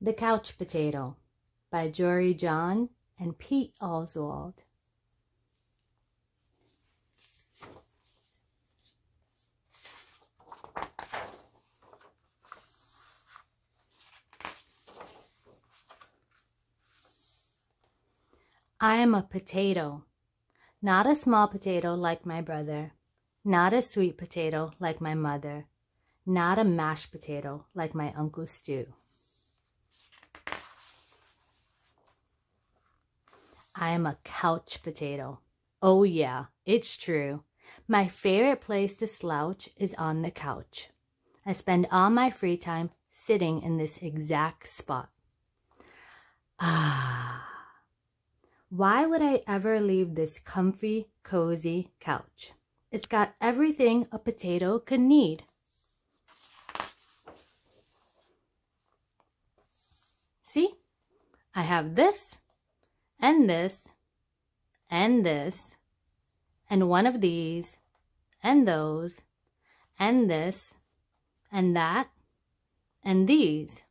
The Couch Potato by Jory John and Pete Oswald. I am a potato, not a small potato like my brother, not a sweet potato like my mother, not a mashed potato like my Uncle Stu. I am a couch potato. Oh yeah, it's true. My favorite place to slouch is on the couch. I spend all my free time sitting in this exact spot. Why would I ever leave this comfy, cozy couch? It's got everything a potato could need. See? I have this, and this, and this, and one of these, and those, and this, and that, and these.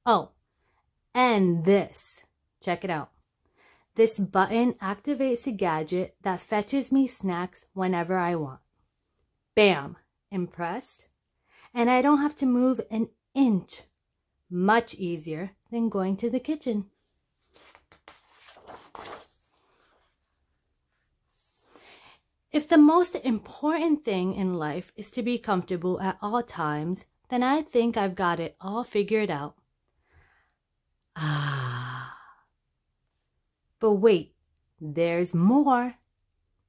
Oh, and this. Check it out. This button activates a gadget that fetches me snacks whenever I want. Bam! Impressed? And I don't have to move an inch. Much easier than going to the kitchen. If the most important thing in life is to be comfortable at all times, then I think I've got it all figured out. But wait, there's more.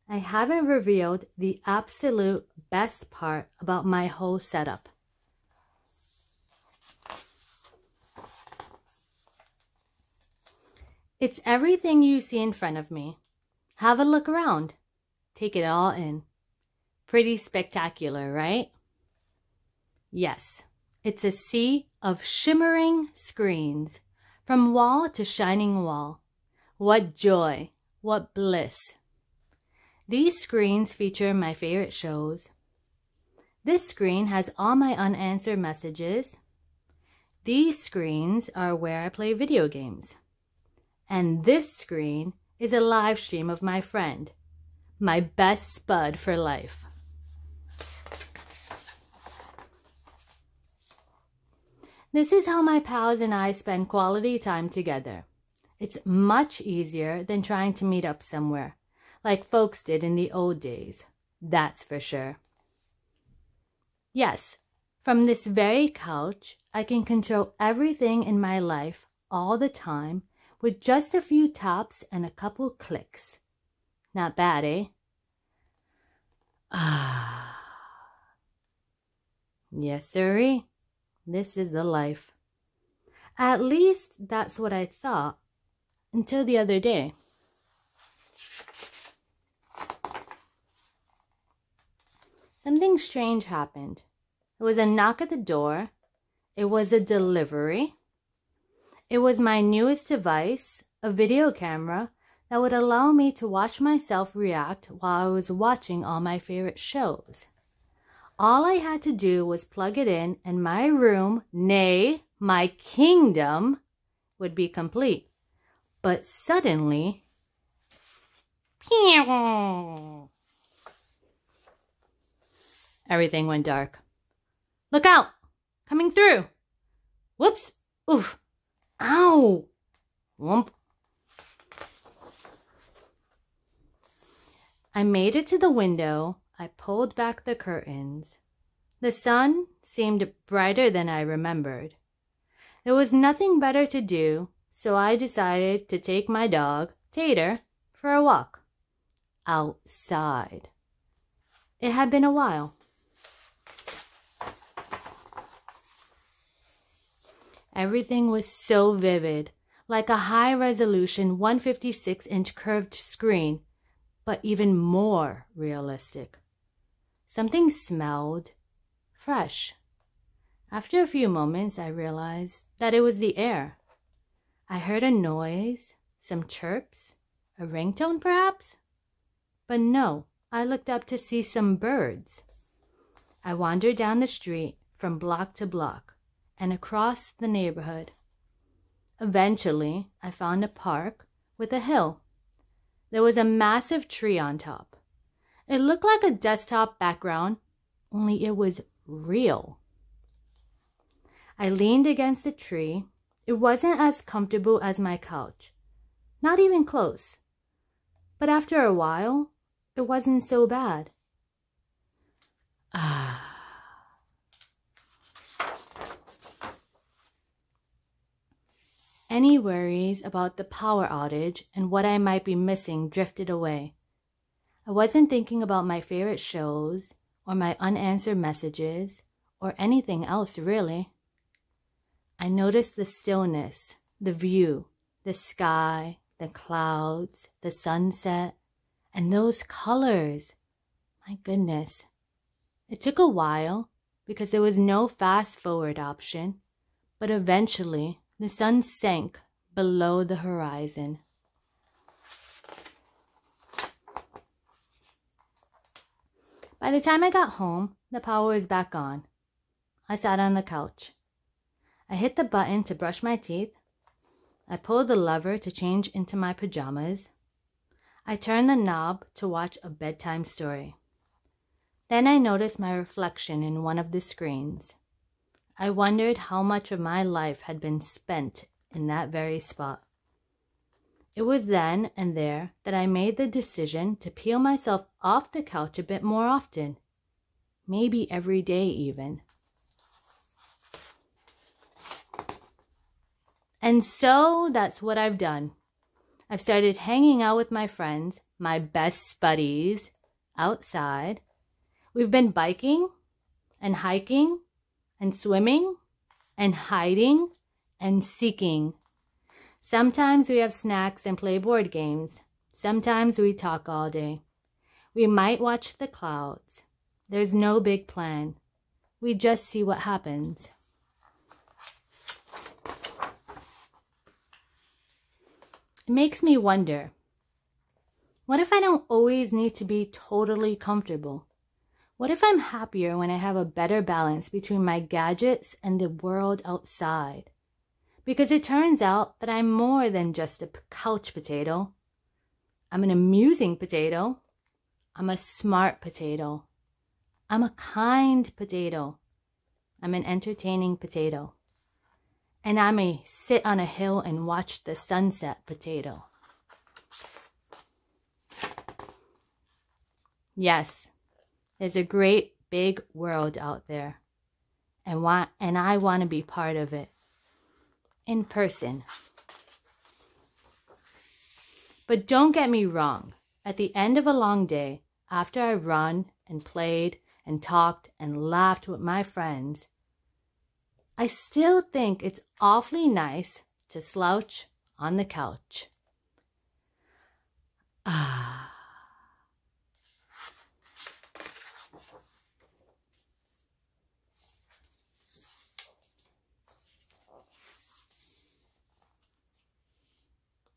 I haven't revealed the absolute best part about my whole setup. It's everything you see in front of me. Have a look around. Take it all in. Pretty spectacular, right? Yes, it's a sea of shimmering screens, from wall to shining wall. What joy, what bliss. These screens feature my favorite shows. This screen has all my unanswered messages. These screens are where I play video games. And this screen is a live stream of my friend, my best spud for life. This is how my pals and I spend quality time together. It's much easier than trying to meet up somewhere, like folks did in the old days, that's for sure. Yes, from this very couch, I can control everything in my life all the time with just a few taps and a couple clicks. Not bad, eh? Yes, sirree. This is the life. At least that's what I thought until the other day. Something strange happened. It was a knock at the door. It was a delivery. It was my newest device, a video camera that would allow me to watch myself react while I was watching all my favorite shows. All I had to do was plug it in and my room, nay, my kingdom, would be complete. But suddenly, everything went dark. Look out! Coming through! Whoops! Oof! Ow! Whoomp! I made it to the window. I pulled back the curtains. The sun seemed brighter than I remembered. There was nothing better to do, so I decided to take my dog, Tater, for a walk. Outside. It had been a while. Everything was so vivid, like a high-resolution 156-inch curved screen, but even more realistic. Something smelled fresh. After a few moments, I realized that it was the air. I heard a noise, some chirps, a ringtone perhaps? But no, I looked up to see some birds. I wandered down the street from block to block and across the neighborhood. Eventually, I found a park with a hill. There was a massive tree on top. It looked like a desktop background, only it was real. I leaned against the tree. It wasn't as comfortable as my couch, not even close. But after a while, it wasn't so bad. Any worries about the power outage and what I might be missing drifted away. I wasn't thinking about my favorite shows or my unanswered messages or anything else really. I noticed the stillness, the view, the sky, the clouds, the sunset, and those colors. My goodness. It took a while because there was no fast forward option, but eventually the sun sank below the horizon. By the time I got home, the power was back on. I sat on the couch. I hit the button to brush my teeth. I pulled the lever to change into my pajamas. I turned the knob to watch a bedtime story. Then I noticed my reflection in one of the screens. I wondered how much of my life had been spent in that very spot. It was then and there that I made the decision to peel myself off the couch a bit more often, maybe every day even. And so that's what I've done. I've started hanging out with my friends, my best buddies, outside. We've been biking and hiking and swimming and hiding and seeking. Sometimes we have snacks and play board games. Sometimes we talk all day. We might watch the clouds. There's no big plan. We just see what happens. It makes me wonder, what if I don't always need to be totally comfortable? What if I'm happier when I have a better balance between my gadgets and the world outside? Because it turns out that I'm more than just a couch potato. I'm an amusing potato. I'm a smart potato. I'm a kind potato. I'm an entertaining potato. And I'm a sit on a hill and watch the sunset potato. Yes, there's a great big world out there. And I want to be part of it. In person. But don't get me wrong. At the end of a long day, after I've run and played and talked and laughed with my friends, I still think it's awfully nice to slouch on the couch.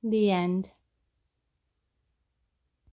The end.